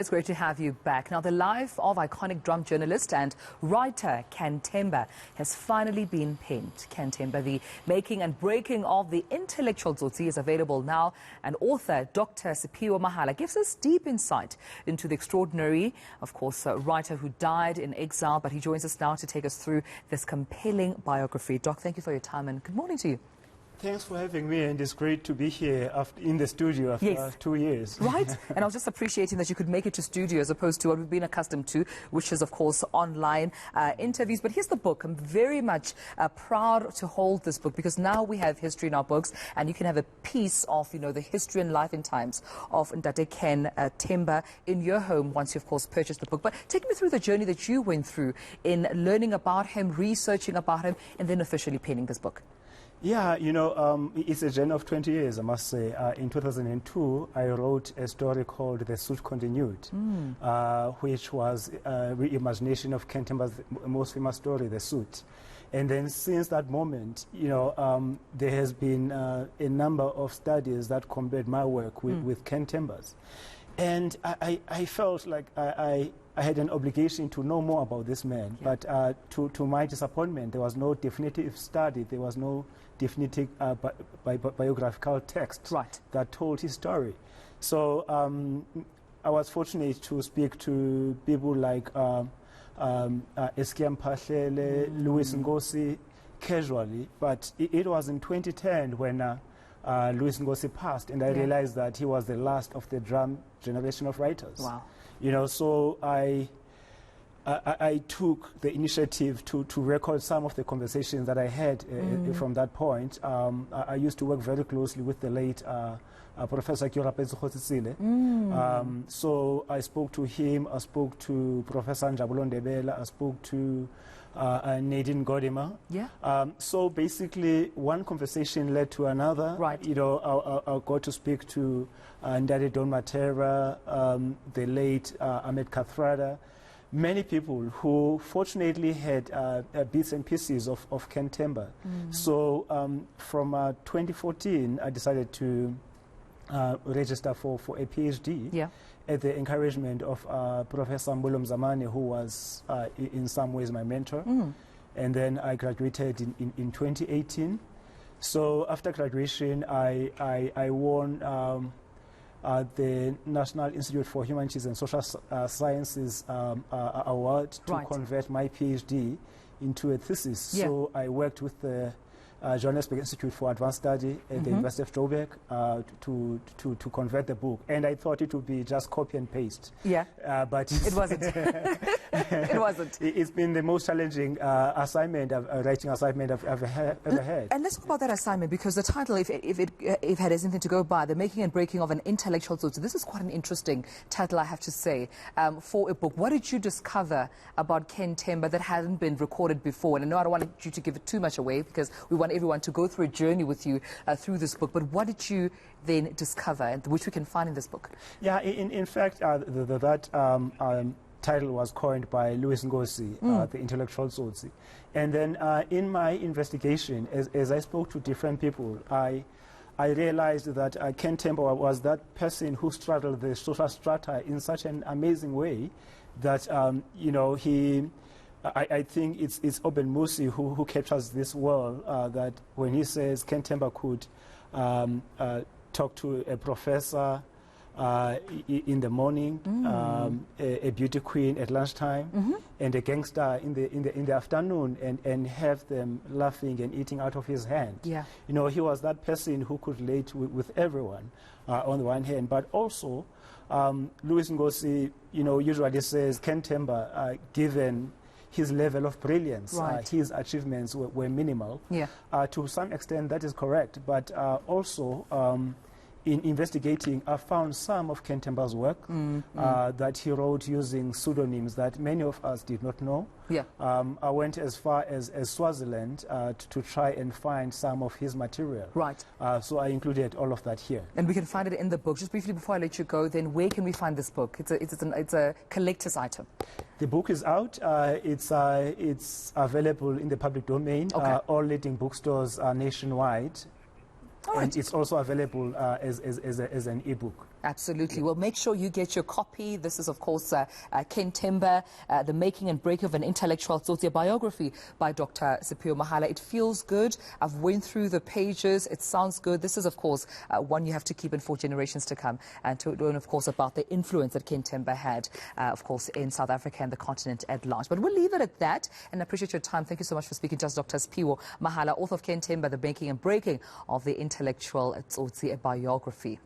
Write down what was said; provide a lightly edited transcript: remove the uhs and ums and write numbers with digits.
It's great to have you back. Now, the life of iconic drum journalist and writer Themba has finally been penned. Themba, the making and breaking of the Intellectual Tsotsi is available now, and author Dr. Siphiwo Mahala gives us deep insight into the extraordinary, of course, writer who died in exile, but he joins us now to take us through this compelling biography. Doc, thank you for your time and good morning to you. Thanks for having me, and it's great to be here in the studio after 2 years. Right, and I was just appreciating that you could make it to studio as opposed to what we've been accustomed to, which is, of course, online interviews. But here's the book. I'm very much proud to hold this book because now we have history in our books, and you can have a piece of, the history and life and times of Ndate Ken Themba in your home once you, of course, purchase the book. But take me through the journey that you went through in learning about him, researching about him, and then officially penning this book. Yeah, it's a journey of 20 years, I must say. In 2002, I wrote a story called The Suit Continued, which was a reimagination of Themba's most famous story, The Suit. And then since that moment, there has been a number of studies that compared my work with Themba's. And I felt like I had an obligation to know more about this man. Yeah. But to my disappointment, there was no definitive study, there was no definitive biographical text that told his story. So I was fortunate to speak to people like eNCA, Louis Ngosi, casually. But it was in 2010 when Louis Ngosi passed, and I realized that he was the last of the drum generation of writers. Wow. So I took the initiative to record some of the conversations that I had from that point. I used to work very closely with the late Professor so I spoke to him, I spoke to Professor Njabulo Ndebela, I spoke to Nadine Godema. Yeah. So basically, one conversation led to another. Right. I got to speak to Ndade Don Matera, the late Ahmed Kathrada, many people who fortunately had bits and pieces of Themba. So from 2014, I decided to register for a PhD at the encouragement of Professor Mbolo Mzamane, who was in some ways my mentor. And then I graduated in 2018. So after graduation, I won the National Institute for Humanities and Social Sciences award to convert my PhD into a thesis. Yeah. So I worked with the Johannesburg Institute for Advanced Study at the University of Joburg to convert the book. And I thought it would be just copy and paste. Yeah. But it wasn't. It wasn't. It's been the most challenging writing assignment I've ever had. And let's talk about that assignment, because the title, if it had anything to go by, The Making and Breaking of an Intellectual Tsotsi, this is quite an interesting title, I have to say, for a book. What did you discover about Themba that hadn't been recorded before? And I know I don't want you to give it too much away, because we want everyone to go through a journey with you through this book. But what did you then discover, which we can find in this book? Yeah, in fact, that title was coined by Louis Ngosi, the Intellectual Tsotsi. And then in my investigation, as I spoke to different people, I realized that Themba was that person who straddled the social strata in such an amazing way that, I think it's Oben Musi who captures this world, that when he says Themba could talk to a professor in the morning, a beauty queen at lunchtime, and a gangster in the afternoon, and have them laughing and eating out of his hand. Yeah. He was that person who could relate with everyone on the one hand, but also Louis Ngosi, usually says Themba, given his level of brilliance, his achievements were minimal. Yeah. To some extent, that is correct, but also in investigating, I found some of Themba's work that he wrote using pseudonyms that many of us did not know. Yeah. I went as far as Swaziland to try and find some of his material. Right. So I included all of that here. And we can find it in the book. Just briefly before I let you go, then where can we find this book? It's a collector's item. The book is out. It's available in the public domain. Okay. All leading bookstores nationwide. And it's also available as an e-book. Absolutely. Well, make sure you get your copy. This is, of course, Ken Themba, The Making and Break of an Intellectual Tsotsi, a biography by Dr. Siphiwo Mahala. It feels good. I've went through the pages. It sounds good. This is, of course, one you have to keep in for generations to come, and to learn, of course, about the influence that Ken Themba had, of course, in South Africa and the continent at large. But we'll leave it at that, and I appreciate your time. Thank you so much for speaking to us, Dr. Siphiwo Mahala, author of Ken Themba, The Making and Breaking of the Intellectual Tsotsi, a biography.